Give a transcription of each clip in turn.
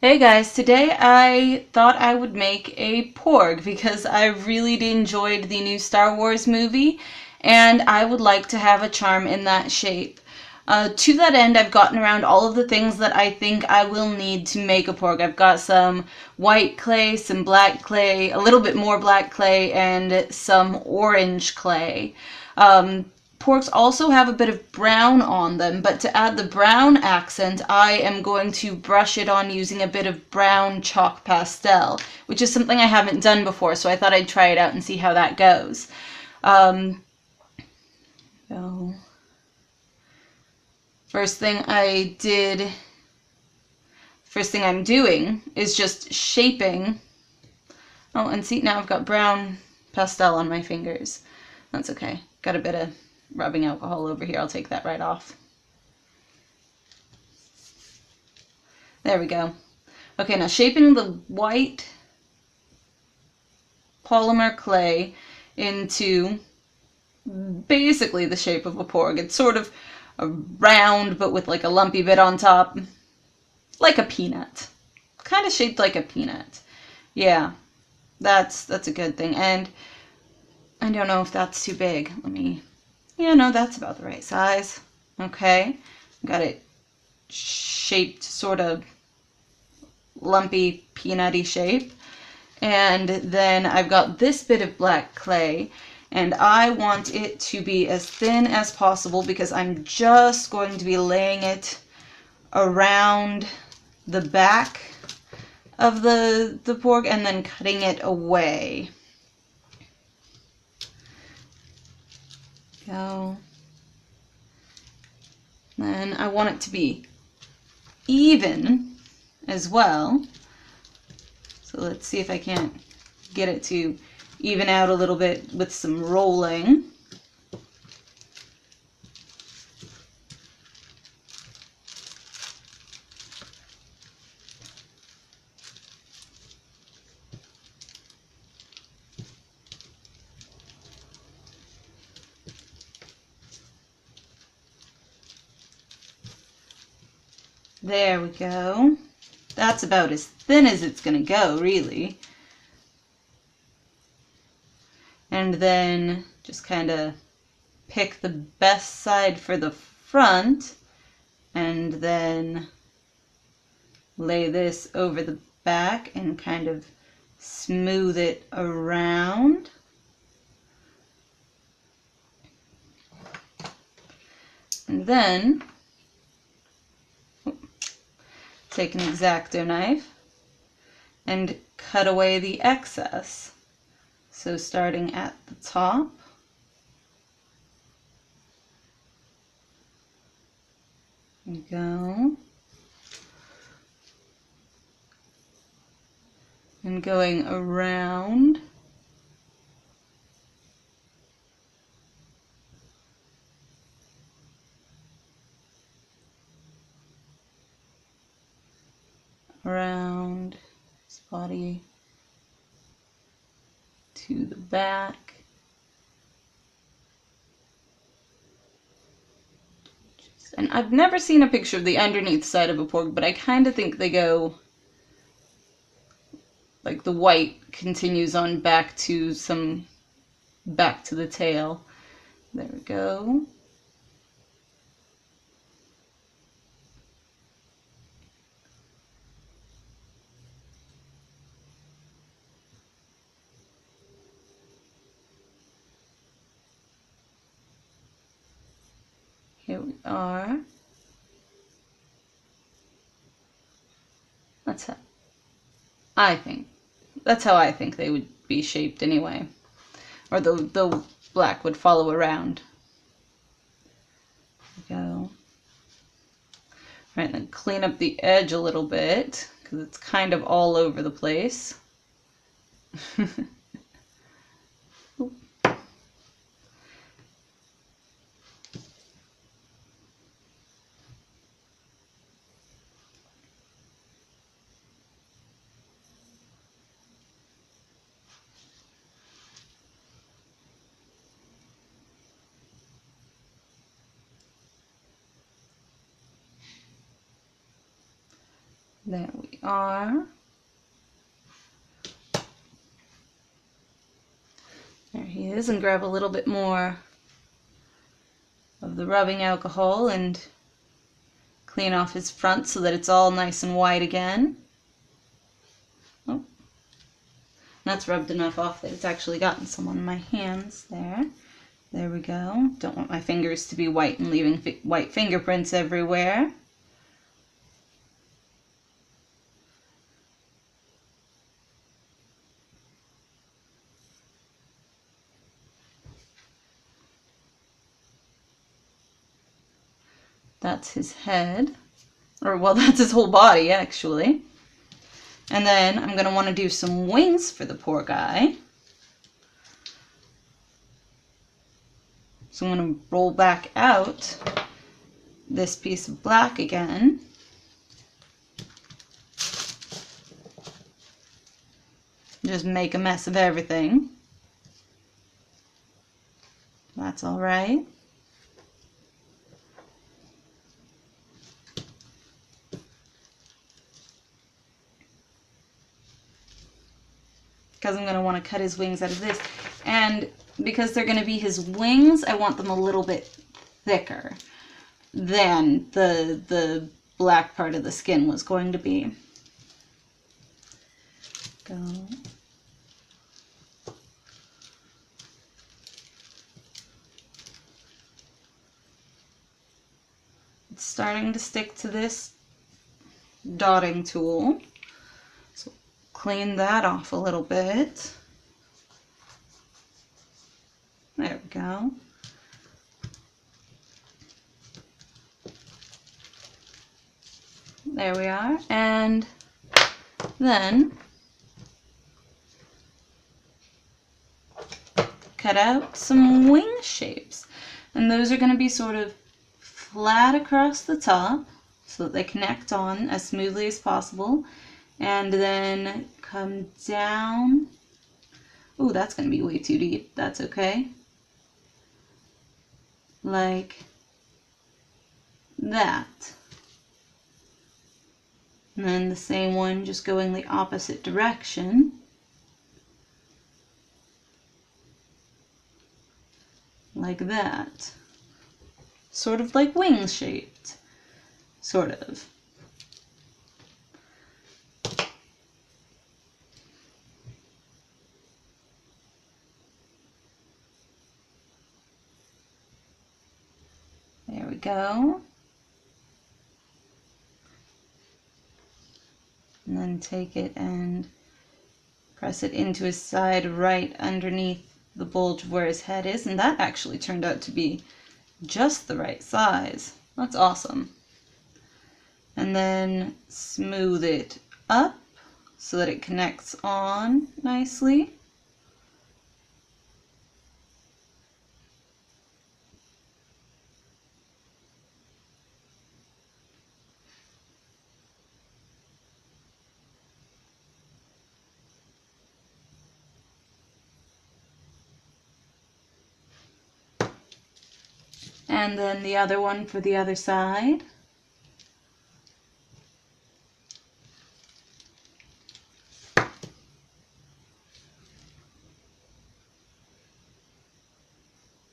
Hey guys, today I thought I would make a Porg because I really enjoyed the new Star Wars movie and I would like to have a charm in that shape. To that end, I've gotten around all of the things that I think I will need to make a Porg. I've got some white clay, some black clay, a little bit more black clay, and some orange clay. Porks also have a bit of brown on them, but to add the brown accent, I am going to brush it on using a bit of brown chalk pastel, which is something I haven't done before, so I thought I'd try it out and see how that goes. So first thing I'm doing is just shaping. Oh, and see, now I've got brown pastel on my fingers. That's okay. Got a bit of rubbing alcohol over here. I'll take that right off. There we go. Okay, now shaping the white polymer clay into basically the shape of a porg. It's sort of a round, but with like a lumpy bit on top. Like a peanut. Kind of shaped like a peanut. Yeah, that's a good thing. And I don't know if that's too big. Yeah, no, that's about the right size. Okay, got it shaped sort of lumpy, peanutty shape. And then I've got this bit of black clay, and I want it to be as thin as possible because I'm just going to be laying it around the back of the pork and then cutting it away. Go. Then I want it to be even as well. So let's see if I can't get it to even out a little bit with some rolling. There we go. That's about as thin as it's going to go, really. And then just kind of pick the best side for the front and then lay this over the back and kind of smooth it around. And then take an X-Acto knife and cut away the excess. So starting at the top, there we go, and going around. Around his body to the back. And I've never seen a picture of the underneath side of a pork, but I kind of think they go, like the white continues on back to the tail. There we go. Here we are. That's how I think they would be shaped anyway. Or the black would follow around. There we go. Right, then clean up the edge a little bit because it's kind of all over the place. There we are. There he is, and grab a little bit more of the rubbing alcohol and clean off his front so that it's all nice and white again. Oh, that's rubbed enough off that it's actually gotten some on my hands there. There we go. Don't want my fingers to be white and leaving white fingerprints everywhere. That's his head. Or, well, that's his whole body, actually. And then I'm going to want to do some wings for the poor guy. So I'm going to roll back out this piece of black again. Just make a mess of everything. That's all right. Because I'm going to want to cut his wings out of this. And because they're going to be his wings, I want them a little bit thicker than the black part of the skin was going to be. Go. It's starting to stick to this dotting tool. So clean that off a little bit. There we go. There we are. And then cut out some wing shapes. And those are going to be sort of flat across the top so that they connect on as smoothly as possible. And then come down. Ooh, that's going to be way too deep. That's okay. Like that. And then the same one just going the opposite direction. Like that. Sort of like wing shaped. Sort of. There we go. And then take it and press it into his side right underneath the bulge of where his head is. And that actually turned out to be just the right size. That's awesome. And then smooth it up so that it connects on nicely. And then the other one for the other side.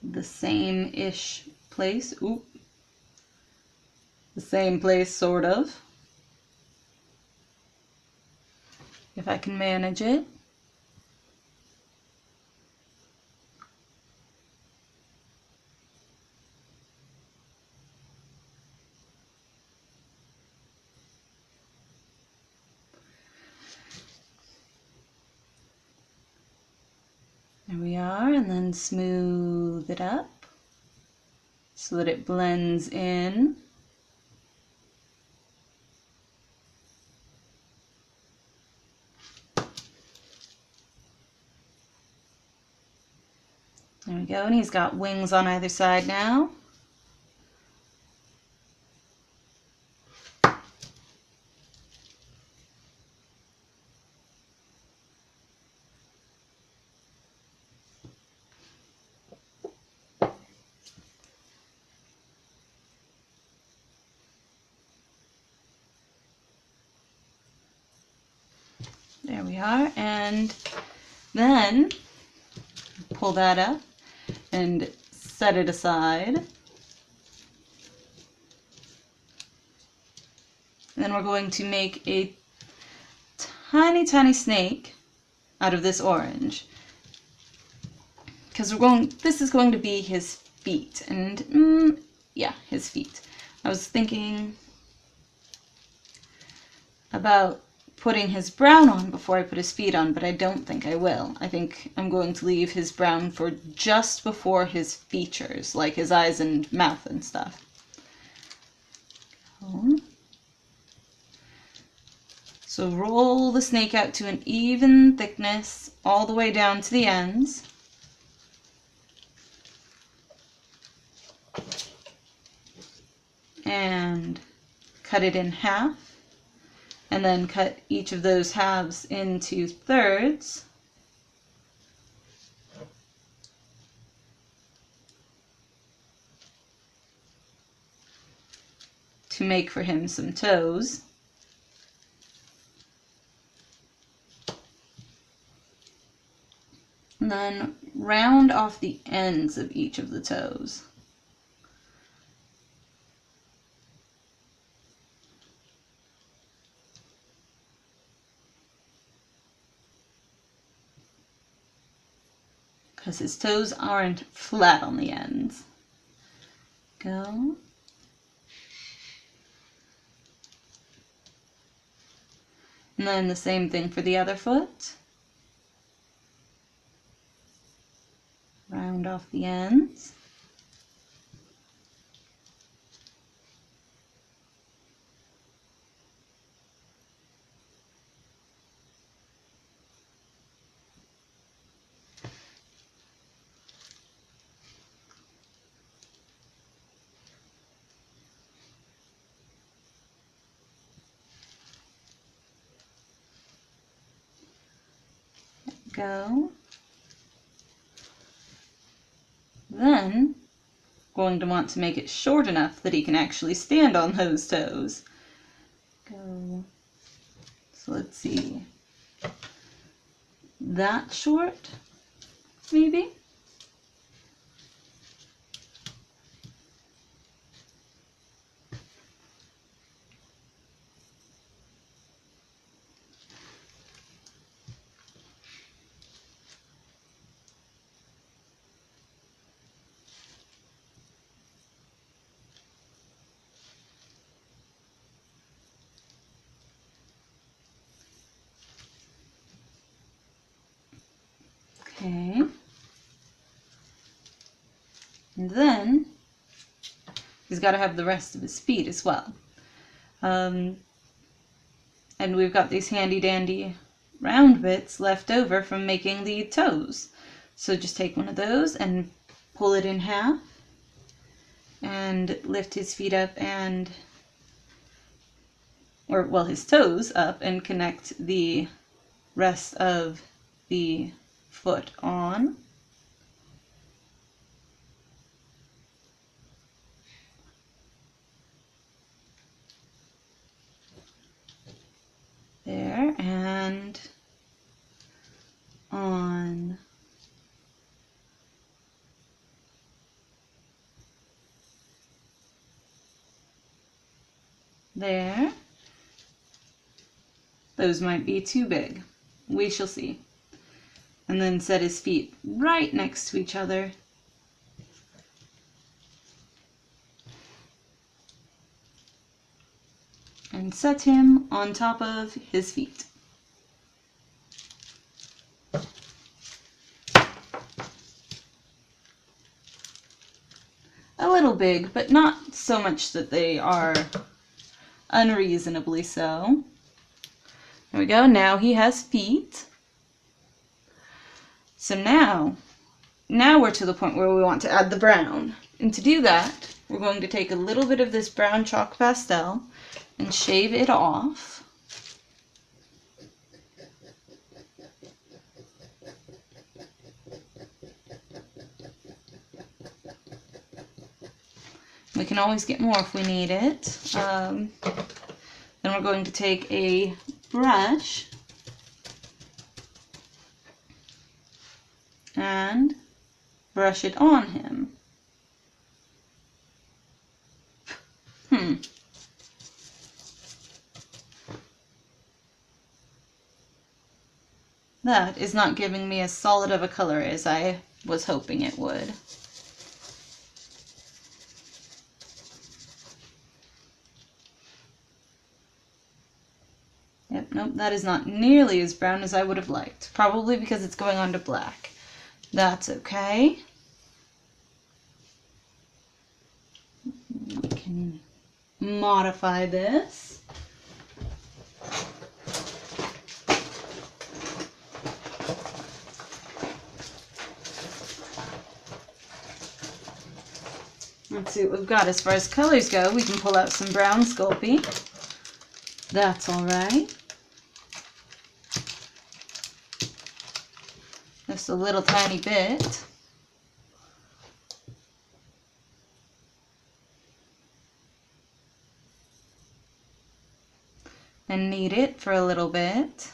The same-ish place. Oop. The same place, sort of. If I can manage it. There we are, and then smooth it up so that it blends in. There we go, and he's got wings on either side now. There we are. And then pull that up and set it aside. Then we're going to make a tiny, tiny snake out of this orange. Because this is going to be his feet. And, yeah, his feet. I was thinking about putting his brown on before I put his feet on, but I don't think I will. I think I'm going to leave his brown for just before his features, like his eyes and mouth and stuff. So roll the snake out to an even thickness all the way down to the ends. And cut it in half. And then cut each of those halves into thirds. To make for him some toes. And then round off the ends of each of the toes. Because his toes aren't flat on the ends. Go. And then the same thing for the other foot. Round off the ends. Go. Then, going to want to make it short enough that he can actually stand on those toes. Go. So let's see. That short, maybe? Okay. And then he's got to have the rest of his feet as well. And we've got these handy dandy round bits left over from making the toes. So just take one of those and pull it in half and lift his feet up and, his toes up and connect the rest of the foot on. There, and on. There. Those might be too big. We shall see. And then set his feet right next to each other. And set him on top of his feet. A little big, but not so much that they are unreasonably so. There we go. Now he has feet. So now we're to the point where we want to add the brown. And to do that, we're going to take a little bit of this brown chalk pastel and shave it off. We can always get more if we need it. Then we're going to take a brush and brush it on him. That is not giving me as solid of a color as I was hoping it would. Yep, nope, that is not nearly as brown as I would have liked. Probably because it's going on to black. That's okay. We can modify this. Let's see what we've got. As far as colors go, we can pull out some brown Sculpey. That's alright. Just a little tiny bit. And knead it for a little bit.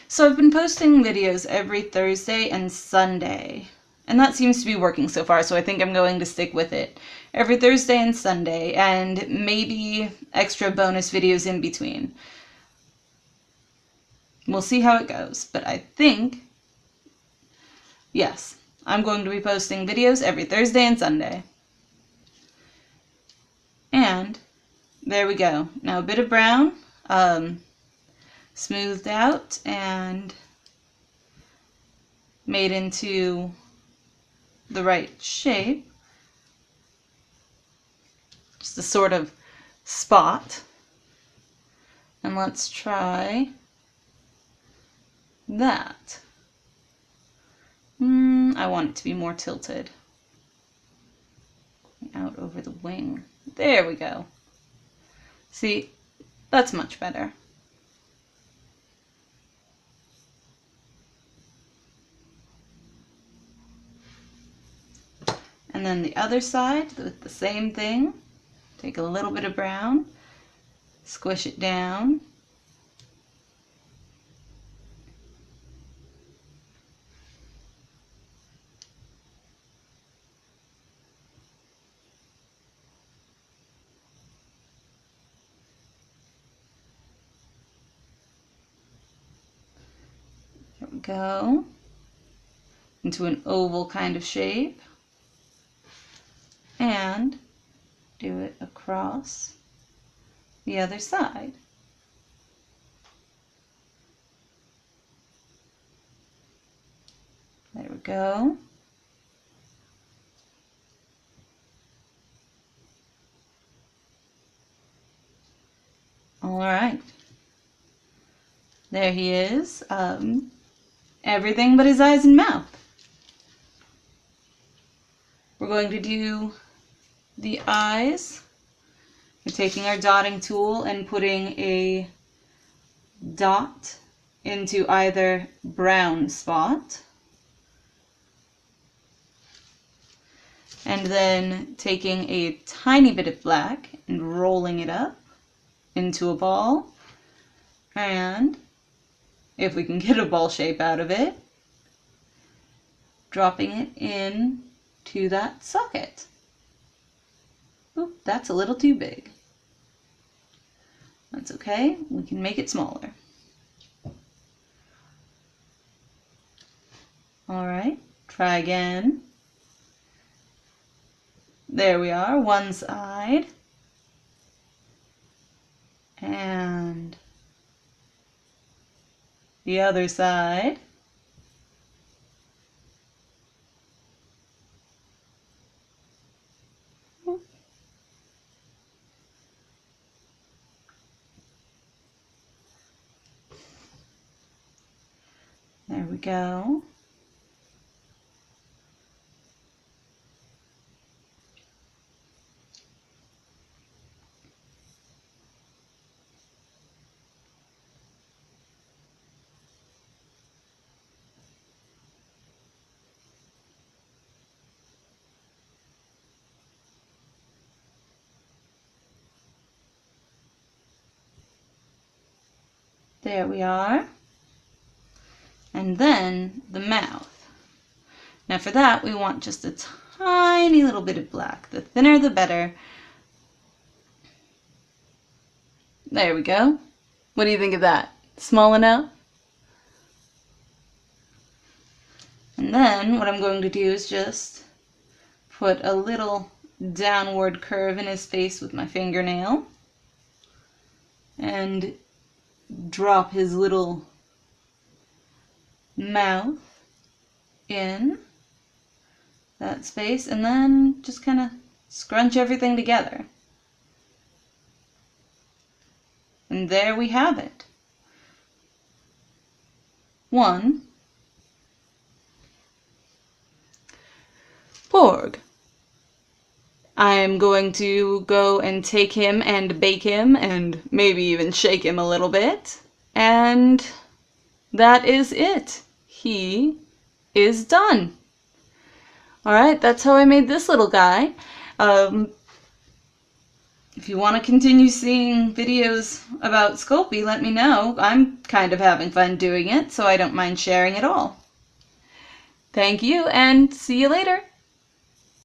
So I've been posting videos every Thursday and Sunday, and that seems to be working so far, so I think I'm going to stick with it. Every Thursday and Sunday, and maybe extra bonus videos in between. We'll see how it goes, but I think, yes, I'm going to be posting videos every Thursday and Sunday. And there we go. Now a bit of brown, smoothed out and made into the right shape. Just a sort of spot. And let's try that. I want it to be more tilted. Out over the wing. There we go. See, that's much better. And then the other side with the same thing. Take a little bit of brown, squish it down. There we go. Into an oval kind of shape. And do it across the other side. There we go. All right. There he is. Everything but his eyes and mouth. We're going to do the eyes. We're taking our dotting tool and putting a dot into either brown spot. And then taking a tiny bit of black and rolling it up into a ball. And if we can get a ball shape out of it, dropping it in to that socket. Oop, that's a little too big. That's okay, we can make it smaller. All right, try again. There we are, one side. And the other side. There we go. There we are. And then the mouth. Now for that, we want just a tiny little bit of black. The thinner, the better. There we go. What do you think of that? Small enough? And then what I'm going to do is just put a little downward curve in his face with my fingernail and drop his little mouth in that space, and then just kind of scrunch everything together. And there we have it. One Porg. I'm going to go and take him and bake him and maybe even shake him a little bit. And that is it. He is done. Alright, that's how I made this little guy. If you want to continue seeing videos about Sculpey, let me know. I'm kind of having fun doing it, so I don't mind sharing it all. Thank you, and see you later.